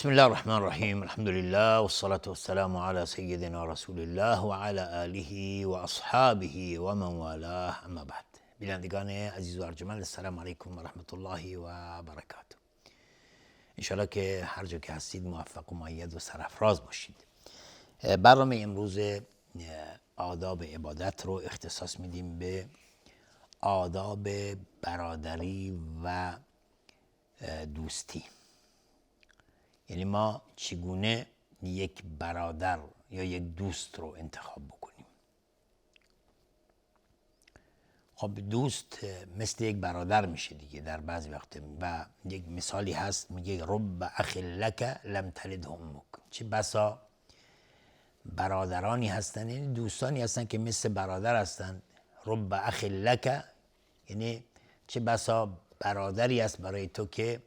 بسم الله الرحمن الرحیم. الحمد لله والصلاة والسلام على سیدنا رسول الله و علی آله و اصحابه و من والاه، اما بعد. بینندگان عزیز و ارجمند، السلام علیکم و رحمت الله و برکاته. انشاءالله که هر جا که هستید موفق و مؤید و سرافراز باشید. برنامه امروز آداب عبادت رو اختصاص میدیم به آداب برادری و دوستی. یعنی ما چگونه یک برادر یا یک دوست رو انتخاب بکنیم. خب دوست مثل یک برادر میشه دیگه در بعضی وقت، و یک مثالی هست میگه رب اخ لک لم تلده امک. چه بسا برادرانی هستن، یعنی دوستانی هستن که مثل برادر هستن. رب اخ لک یعنی چه بسا برادری است برای تو که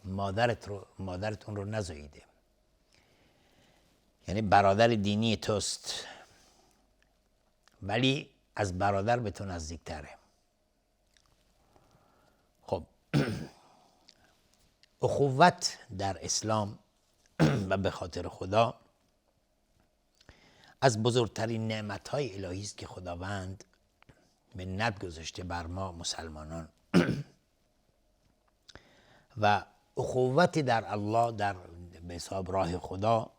مادرت اون رو نزاییده، یعنی برادر دینی توست ولی از برادر به تو نزدیکتره. خب اخوت در اسلام و به خاطر خدا از بزرگترین نعمت‌های الهی است که خداوند منت گذاشته بر ما مسلمانان. و اخوت در الله، در به حساب راه خدا،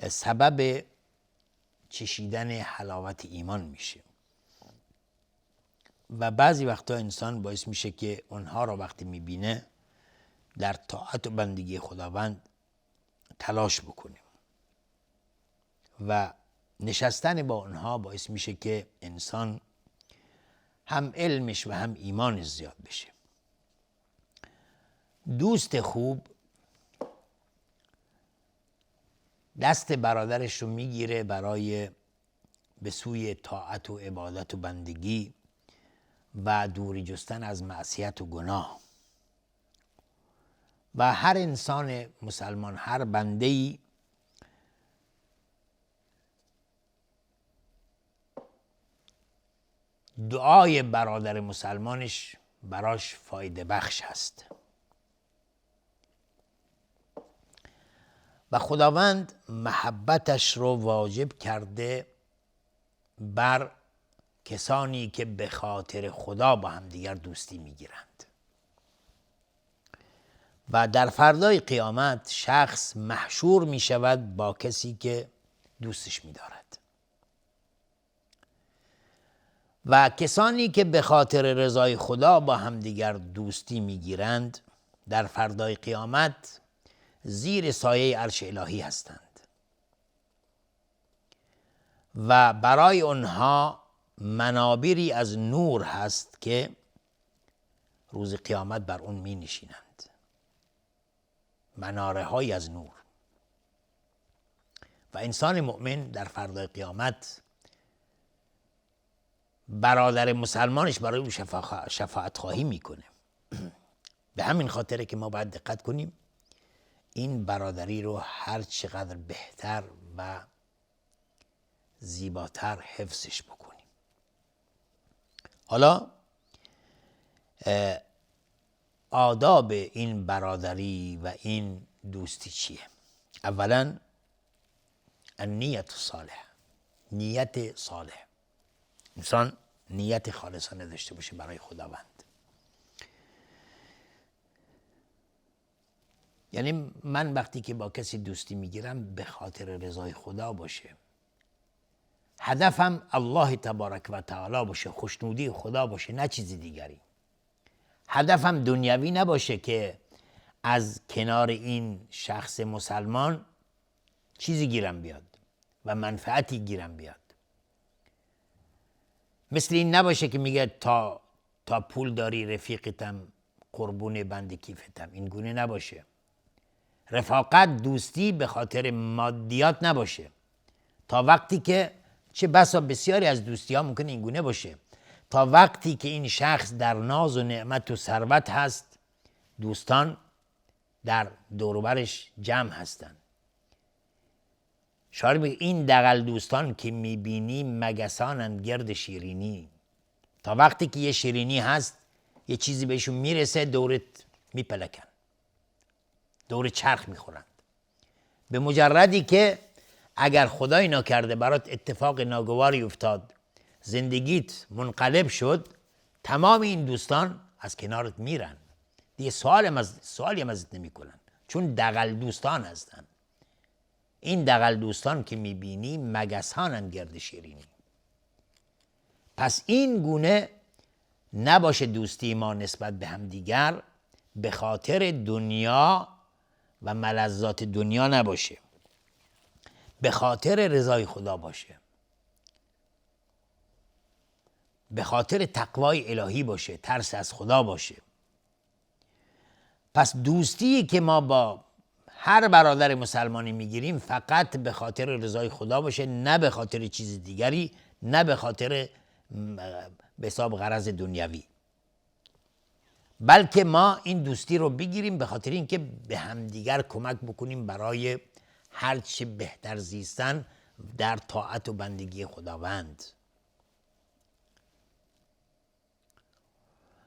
سبب چشیدن حلاوت ایمان میشه و بعضی وقتا انسان باعث میشه که اونها رو وقتی میبینه در طاعت و بندگی خداوند تلاش بکنه و نشستن با اونها باعث میشه که انسان هم علمش و هم ایمانش زیاد بشه. دوست خوب دست برادرش رو میگیره برای به سوی طاعت و عبادت و بندگی و دوری جستن از معصیت و گناه. و هر انسان مسلمان، هر بنده‌ای دعای برادر مسلمانش براش فایده بخش هست. و خداوند محبتش رو واجب کرده بر کسانی که به خاطر خدا با هم دیگر دوستی میگیرند. و در فردای قیامت شخص محشور می شود با کسی که دوستش می دارد. و کسانی که به خاطر رضای خدا با هم دیگر دوستی می گیرند در فردای قیامت زیر سایه عرش الهی هستند و برای آنها منابری از نور هست که روز قیامت بر اون می نشینند. مناره های از نور. و انسان مؤمن در فردای قیامت برادر مسلمانش برای او شفاعت خواهی میکنه. به همین خاطره که ما باید دقت کنیم این برادری رو هر چقدر بهتر و زیباتر حفظش بکنیم. حالا آداب این برادری و این دوستی چیه؟ اولا النیت صالح، نیت صالح. انسان نیت خالصانه داشته باشه برای خداوند. یعنی من وقتی که با کسی دوستی میگیرم به خاطر رضای خدا باشه، هدفم الله تبارک و تعالی باشه، خوشنودی خدا باشه، نه چیزی دیگری. هدفم دنیوی نباشه که از کنار این شخص مسلمان چیزی گیرم بیاد و منفعتی گیرم بیاد. مثل این نباشه که میگه تا پول داری رفیقتم، قربون بند کیفتم. این گونه نباشه. رفاقت، دوستی به خاطر مادیات نباشه. تا وقتی که چه بسا بسیاری از دوستی ها ممکنه این گونه باشه، تا وقتی که این شخص در ناز و نعمت و ثروت هست، دوستان در دوروبرش جمع هستن. شاعر میگه این دغل دوستان که میبینی مگسانند گرد شیرینی. تا وقتی که یه شیرینی هست، یه چیزی بهشون میرسه دورت میپلکن، دور چرخ میخورند. به مجردی که اگر خدای نکرده برات اتفاق ناگواری افتاد، زندگیت منقلب شد، تمام این دوستان از کنارت میرن، دیگه سوالی هم ازت نمیکنن، چون دغل دوستان هستن. این دغل دوستان که میبینی مگسانن گرد شیرینی. پس این گونه نباشه دوستی ما نسبت به هم دیگر به خاطر دنیا و ملذات دنیا نباشه، به خاطر رضای خدا باشه، به خاطر تقوای الهی باشه، ترس از خدا باشه. پس دوستی که ما با هر برادر مسلمانی میگیریم فقط به خاطر رضای خدا باشه، نه به خاطر چیز دیگری، نه به خاطر به حساب غرض دنیوی، بلکه ما این دوستی رو بگیریم به خاطر اینکه به همدیگر کمک بکنیم برای هرچه بهتر زیستن در طاعت و بندگی خداوند.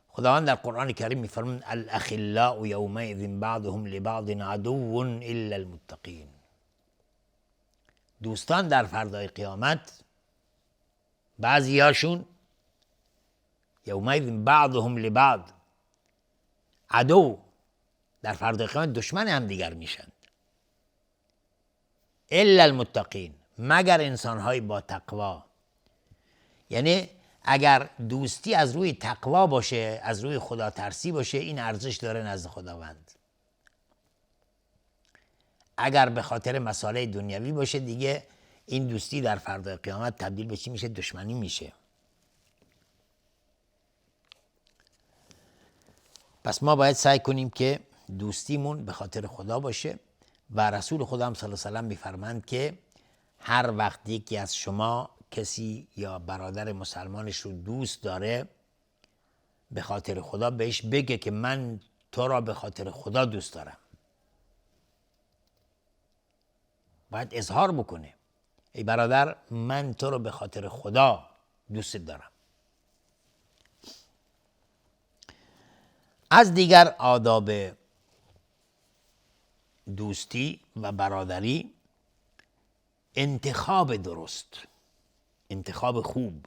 خداوند در قرآن کریم میفرماید الاخلاء یومئذ بعضهم لبعض عدو الا المتقین. دوستان در فردای قیامت بعضیاشون یومئذ بعضهم لبعض عدو، در فردای قیامت دشمن هم دیگر میشن. الا المتقین، مگر انسانهای با تقوا. یعنی اگر دوستی از روی تقوا باشه، از روی خدا ترسی باشه، این ارزش داره نزد خداوند. اگر به خاطر مسائل دنیوی باشه، دیگه این دوستی در فردای قیامت تبدیل به چی میشه؟ دشمنی میشه. پس ما باید سعی کنیم که دوستیمون به خاطر خدا باشه و رسول خدا هم صلی الله علیه و سلم میفرمایند که هر وقت یکی از شما کسی یا برادر مسلمانش رو دوست داره به خاطر خدا، بهش بگه که من تو را به خاطر خدا دوست دارم. باید اظهار بکنه ای برادر من تو رو به خاطر خدا دوست دارم. از دیگر آداب دوستی و برادری انتخاب درست، انتخاب خوب.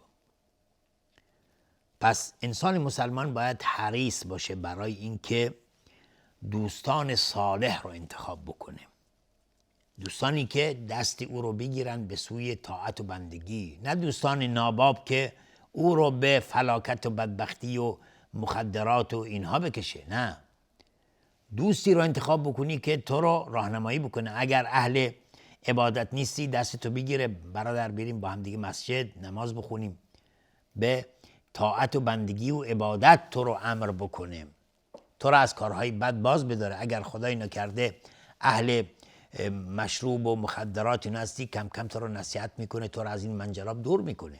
پس انسان مسلمان باید حریص باشه برای اینکه دوستان صالح رو انتخاب بکنه، دوستانی که دست او رو بگیرن به سوی طاعت و بندگی، نه دوستان ناباب که او رو به فلاکت و بدبختی و مخدرات و اینها بکشه. نه، دوستی رو انتخاب بکنی که تو رو راهنمایی بکنه. اگر اهل عبادت نیستی دست تو بگیره، برادر بریم با هم دیگه مسجد نماز بخونیم، به طاعت و بندگی و عبادت تو رو امر بکنه، تو رو از کارهای بد باز بداره. اگر خدای نکرده اهل مشروب و مخدرات اینا هستی، کم کم تو رو نصیحت میکنه، تو رو از این منجلاب دور میکنه.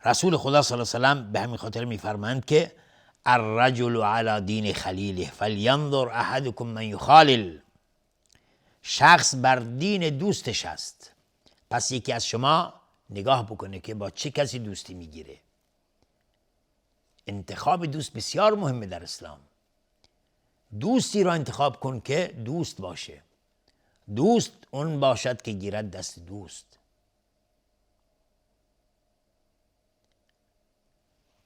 رسول خدا صلی الله علیه و سلم به همین خاطر میفرمایند که الرجل علی دین خلیله فلینظر احدکم من یخالل. شخص بر دین دوستش است، پس یکی از شما نگاه بکنه که با چه کسی دوستی میگیره. انتخاب دوست بسیار مهمه در اسلام. دوستی را انتخاب کن که دوست باشه. دوست اون باشد که گیرد دست دوست.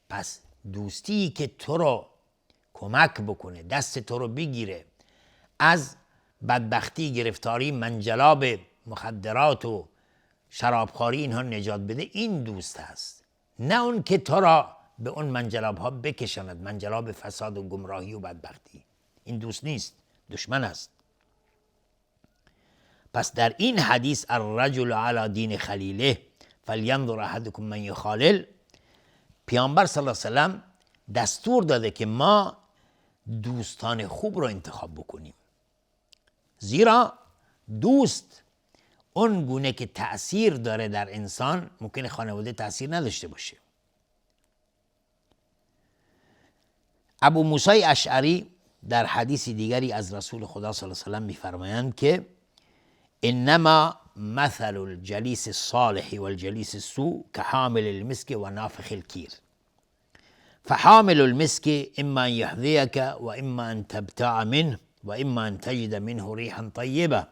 پس دوستی که تو رو کمک بکنه، دست تو رو بگیره، از بدبختی، گرفتاری، منجلاب مخدرات و شرابخواری اینها نجات بده، این دوست هست. نه اون که تو را به اون منجلاب ها بکشاند، منجلاب فساد و گمراهی و بدبختی. این دوست نیست، دشمن است. پس در این حدیث الرجل علی دین خلیله فلینظر احدکم من یخالل، پیامبر صلی الله علیه و سلم دستور داده که ما دوستان خوب رو انتخاب بکنیم، زیرا دوست اون گونه که تأثیر داره در انسان ممکنه خانواده تأثیر نداشته باشه. ابو موسی اشعری در حدیث دیگری از رسول خدا صلی الله علیه و سلم میفرمایند که انما مثل الجلیس الصالح والجلیس السوء كحامل المسك ونافخ الكير فحامل المسك اما ان يحذيك و اما ان تبتاع منه و اما ان تجد منه ريحا طیبه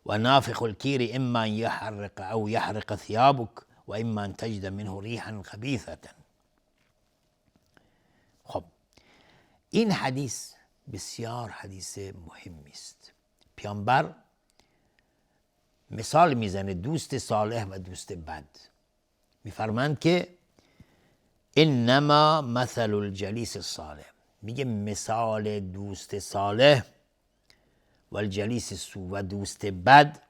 و نافخ الکیر اما ان يحرق او يحرق ثيابك و اما ان تجد منه ريحا خبيثة. خب این حدیث بسیار حدیث مهمی است. پیامبر مثال میزنه دوست صالح و دوست بد. میفرمند که انما مثل الجلیس الصالح، میگه مثال دوست صالح و الجلیس سو و دوست بد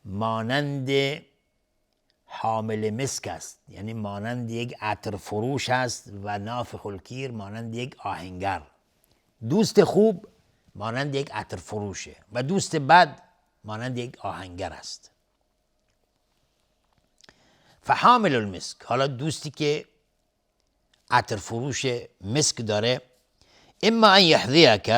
مانند حامل مسک است، یعنی مانند یک عطر فروش است، و نافخ الکیر مانند یک آهنگر. دوست خوب مانند یک عطر فروشه و دوست بد مانند یک آهنگر است. فحامل المسک، حالا دوستی که عطر فروش مسک داره، اما ان یحذیک،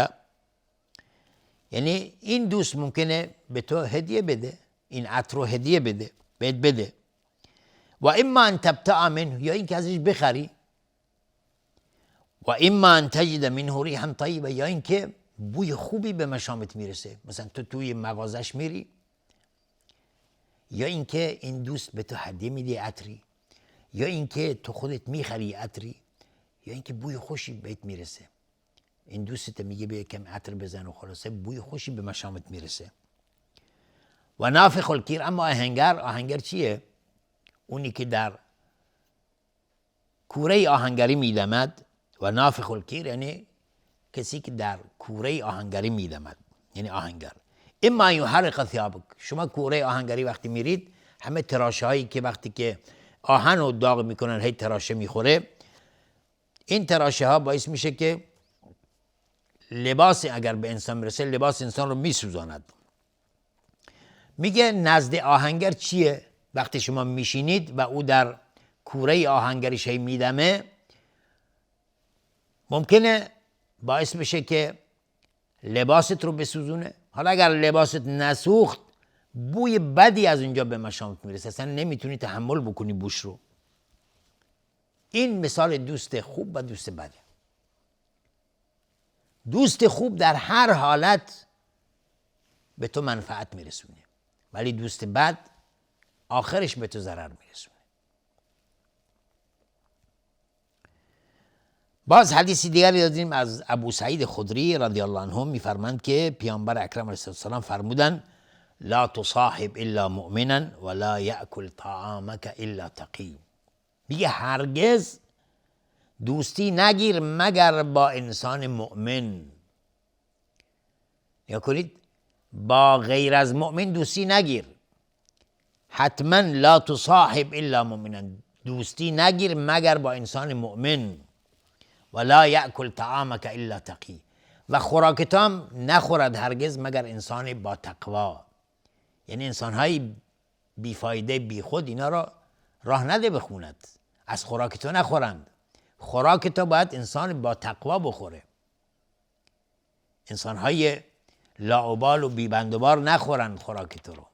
یعنی این دوست ممکنه به تو هدیه بده، این عطر رو هدیه بده، بده. و اما ان تبتاع منه، یا این که ازش بخری. و اما ان تجد منه ریحا طیبه، یا این که بوی خوبی به مشامت میرسه، مثلا تو توی مغازش میری، یا این که این دوست به تو هدیه میده عطری، یا این که تو خودت میخری عطری، یا این که بوی خوشی بهت میرسه. این دوستت میگه بیا کم عطر بزن و خلاصه بوی خوشی به مشامت میرسه. و نافخ الکیر، اما آهنگر چیه؟ اونی که در کوره آهنگری میدمد. و نافخ الکیر یعنی کسی که در کوره آهنگری میدمد، یعنی آهنگر. اما یحرق ثیابک، شما کوره آهنگری وقتی میرید، همه تراشه هایی که وقتی که آهن رو داغ میکنن هی تراشه میخوره، این تراشه ها باعث میشه که لباس اگر به انسان برسه لباس انسان رو میسوزاند. میگه نزد آهنگر چیه؟ وقتی شما میشینید و او در کوره آهنگریش هی میدمه، ممکنه باعث بشه که لباست رو بسوزونه. حالا اگر لباست نسوخت، بوی بدی از اونجا به مشامت میرسه، اصلا نمیتونی تحمل بکنی بوش رو. این مثال دوست خوب و دوست بده. دوست خوب در هر حالت به تو منفعت میرسونه، ولی دوست بد آخرش به تو ضرر میرسونه. باز حدیثی دیگری داریم از ابو سعید خدری رضی الله عنه، میفرماند که پیامبر اکرم علیه السلام فرمودند لا تصاحب الا مؤمنا ولا یأکل طعامک الا تقی. میگه هرگز دوستی نگیر مگر با انسان مؤمن. یا کنید با غیر از مؤمن دوستی نگیر. حتما لا تصاحب الا مؤمنا، دوستی نگیر مگر با انسان مؤمن. ولا یأکل طعامک الا تقی، و خوراکت هم نخورد هرگز مگر انسان با تقوا. یعنی انسانهای بیفایده بی خود اینا را راه نده بخوند، از خوراک تو نخورند. خوراک تو باید انسان با تقوا بخوره. انسانهای لاابال و بیبندوبار نخورند خوراک تو رو.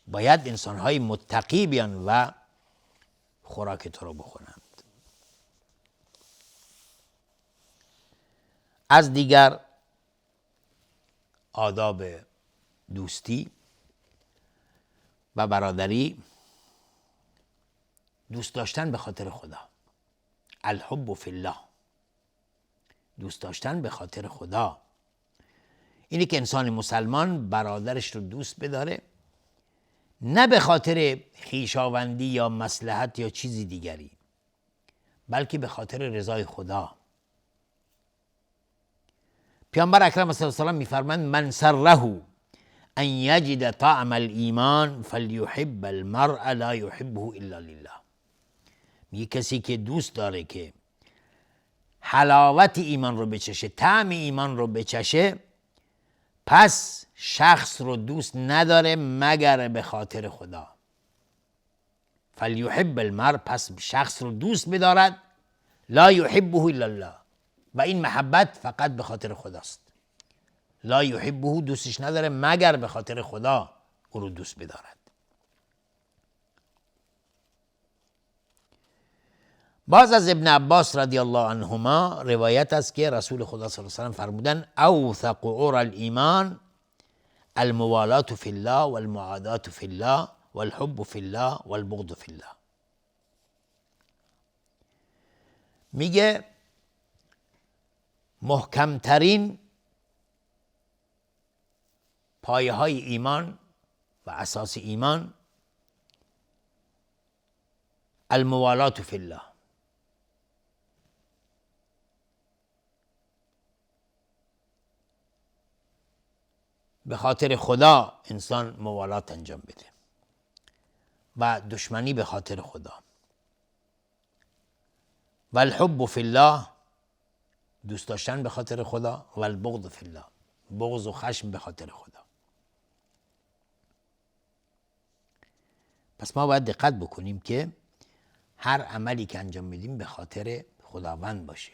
باید انسانهای متقی بیان و خوراک تو رو بخورند. از دیگر آداب دوستی و برادری، دوست داشتن به خاطر خدا، الحب فی الله، دوست داشتن به خاطر خدا. اینی که انسان مسلمان برادرش رو دوست بداره، نه به خاطر خویشاوندی یا مصلحت یا چیزی دیگری، بلکه به خاطر رضای خدا. پیامبر اکرم صلی الله علیه و آله میفرمایند من سره ان یجد طعم الایمان فلیحب المرء لا یحبه الا لله. میگه کسی که دوست داره که حلاوت ایمان رو بچشه، طعم ایمان رو بچشه، پس شخص رو دوست نداره مگر به خاطر خدا. فلیحب المرء، پس شخص رو دوست بدارد، لا یحبه الا الله، و این محبت فقط به خاطر خداست. لا یحبه، دوستش نداره مگر به خاطر خدا او رو دوست بدارد. باز از ابن عباس رضی الله عنهما روایت است که رسول خدا صلی الله علیه و سلم فرمودن اوثق عور الایمان الموالات فی الله والمعادات فی الله والحب فی الله والبغض فی الله. میگه محکمترین پایه های ایمان و اساس ایمان الموالات فی الله، به خاطر خدا انسان موالات انجام بده و دشمنی به خاطر خدا. و الحب فی الله، دوست داشتن به خاطر خدا. و البغض فی الله، بغض و خشم به خاطر خدا. پس ما باید دقت بکنیم که هر عملی که انجام میدیم به خاطر خداوند باشه.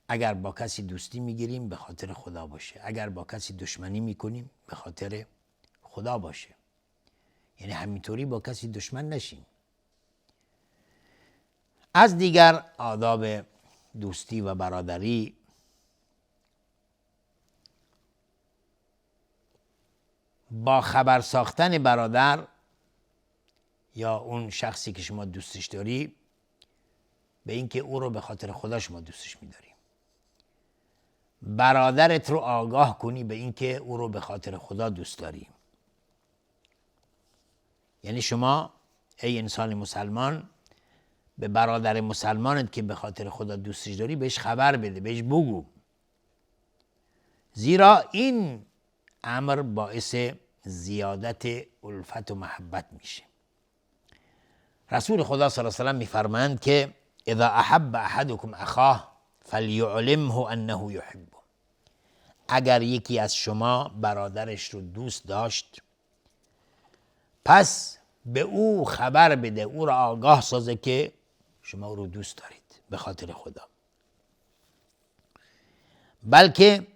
اگر با کسی دوستی میگیریم به خاطر خدا باشه، اگر با کسی دشمنی میکنیم به خاطر خدا باشه. یعنی همینطوری با کسی دشمن نشیم. از دیگر آداب دوستی و برادری با خبر ساختن برادر یا اون شخصی که شما دوستش داری به اینکه او رو به خاطر خدا شما دوستش میداری. برادرت رو آگاه کنی به اینکه او رو به خاطر خدا دوست داری. یعنی شما ای انسان مسلمان به برادر مسلمانت که به خاطر خدا دوستش داری بهش خبر بده، بهش بگو. زیرا این امر باعث زیادت الفت و محبت میشه. رسول خدا صلی الله علیه و سلم میفرمایند که اذا احب احدکم اخاه فلیعلمه انه یحبه. اگر یکی از شما برادرش رو دوست داشت پس به او خبر بده، او را آگاه سازه که شما او رو دوست دارید به خاطر خدا. بلکه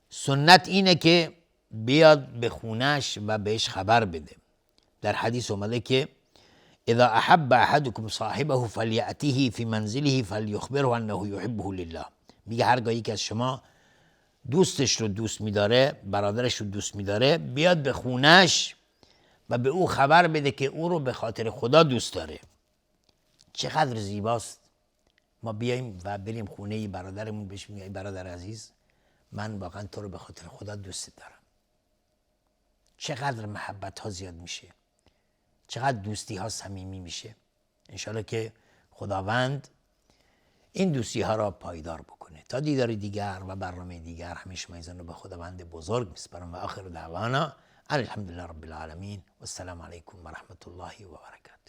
سنت اینه که بیاد به خونش و بهش خبر بده. در حدیث اومده که اذا احب احدکم صاحبه فلیأتیه فی منزله فلیخبره انه یحبه لله. میگه هرگاه یکی از شما دوستش رو دوست میداره، برادرش رو دوست میداره، بیاد به خونش و به او خبر بده که او رو به خاطر خدا دوست داره. چقدر زیباست ما بیایم و بریم خونه برادرمون بهش میگیم ای برادر عزیز من واقعا تو رو به خاطر خدا دوست دارم. چقدر محبت ها زیاد میشه، چقدر دوستی ها صمیمی میشه. انشالله که خداوند این دوستی ها را پایدار بکنه. تا دیدار دیگر و برنامه دیگر همه شما رو به خداوند بزرگ میسپارم و آخر دعوانا الحمدلله رب العالمین و السلام علیکم و رحمت الله و برکاته.